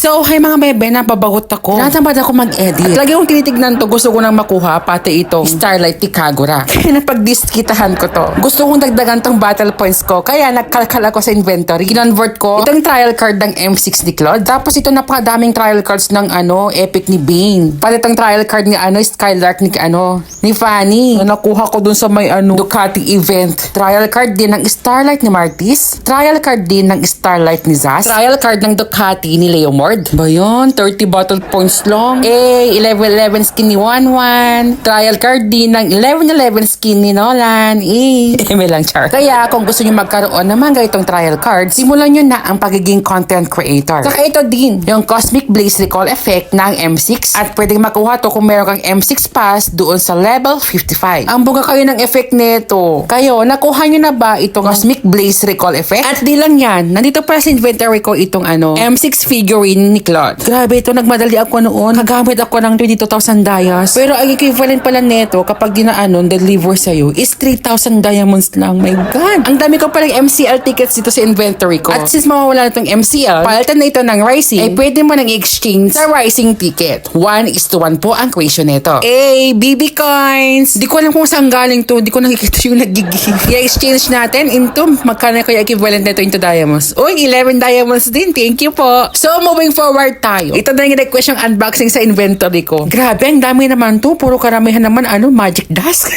So, hey mga bebe, nababagot ako. Natamad ako mag-edit. At lagi kong tinitignan to, gusto ko nang makuha, pati itong Starlight ni Kagura. Kaya napag-diskitahan ko to. Gusto kong dagdagan tong battle points ko, kaya nagkalkal ako sa inventory. Kinonvert ko itong trial card ng M6 ni Claude. Tapos ito napakadaming trial cards ng Epic ni Bane. Pati itong trial card ni Skylark ni Fanny. Nakuha ko dun sa may Ducati event. Trial card din ng Starlight ni Martis. Trial card din ng Starlight ni Zaz. Trial card ng Ducati ni Leomord. Ba yun? 30 battle points long. 11-11 skin ni Wanwan. Trial card din ng 11-11 skin ni Nolan. May lang char. Kaya kung gusto nyo magkaroon ng mga itong trial cards, simulan nyo na ang pagiging content creator. Saka ito din, yung Cosmic Blaze Recall Effect ng M6. At pwedeng makuha to kung meron kang M6 pass doon sa level 55. Ang buga kayo ng effect nito. Kayo, nakuha nyo na ba itong Cosmic Blaze Recall Effect? At di lang yan, nandito pa sa inventory ko itong M6 figurine ni Claude. Grabe ito, nagmadali ako noon. Kagamit ako ng 22,000 dias. Pero ang equivalent pala nito kapag deliver sa'yo is 3,000 diamonds lang. My God! Ang dami ko palang MCL tickets dito sa inventory ko. At since mawawala na itong MCL, palitan na ito ng Rising, ay pwede mo nang i-exchange sa Rising ticket. 1:1 po ang ratio nito. BB coins! Di ko alam kung saan galing to. Di ko nakikita yung nagiging. I-exchange natin into magkano kaya equivalent nito into diamonds. Uy, 11 diamonds din. Thank you po. So, moving forward tayo. Ito na yung request yung unboxing sa inventory ko. Grabe, ang dami naman to. Puro karamihan naman, magic dust.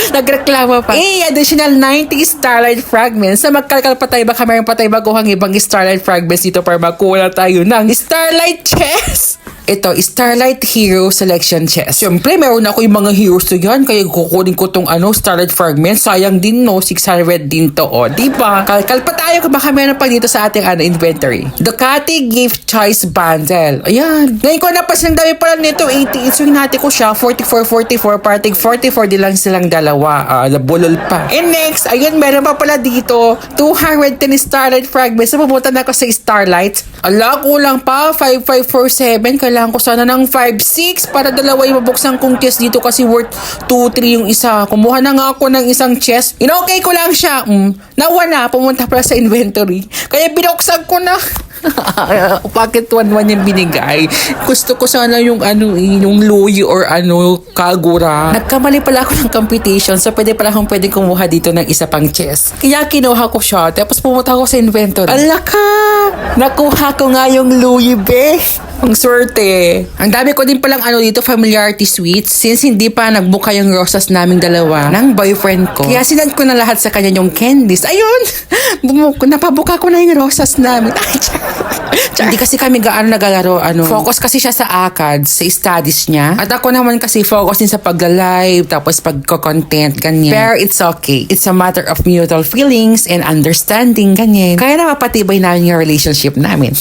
Nagreklamo pa. Additional 90 Starlight Fragments. Na magkalkal pa tayo, baka mayroon pa tayo baguhang ibang Starlight Fragments dito para makuha tayo ng Starlight Chest. Ito, Starlight Hero Selection Chest. Siyempre, meron ako yung mga heroes to yan. Kaya kukunin ko tong Starlight Fragments. Sayang din, 600 din to, diba? Kalkal pa tayo kung baka meron pa dito sa ating inventory. Ducati Gift Choice Bundle. Ayan. Ngayon ko napansin, ang dami pala nito. 80. So, hinati ko siya. 44, parting 44 din lang silang dalawa. Nabulol pa. And next, ayun, meron pa pala dito. 210 Starlight Fragments. So, pupunta na ako sa Starlight. Ala, kulang pa. 5547. Kailangan ko sana ng 5-6 para dalawa yung mabuksan kong chest dito kasi worth 2-3 yung isa. Kumuha na nga ako ng isang chest. Okay ko lang siya. Nawa na, pumunta pala sa inventory. Kaya binuksan ko na. Bakit 1-1 yung binigay? Gusto ko sana yung yung Louie or Kagura. Nagkamali pala ako ng computation, so pwede kumuha dito ng isa pang chest. Kaya kinuha ko siya, tapos pumunta ako sa inventory. Alaka! Nakuha ko nga yung Louie best. Ang swerte. Ang dami ko din palang dito, familiarity sweets. Since hindi pa nagbuka yung rosas naming dalawa ng boyfriend ko. Kaya sinad ko na lahat sa kanya yung candies. Ayun! Napabuka ko na yung rosas namin. Hindi kasi kami gaano nagalaro. Focus kasi siya sa ACADS, sa studies niya. At ako naman kasi focus din sa pagla-live, tapos pagko-content, ganyan. Pero it's okay. It's a matter of mutual feelings and understanding, ganyan. Kaya napapatibay namin yung relationship namin.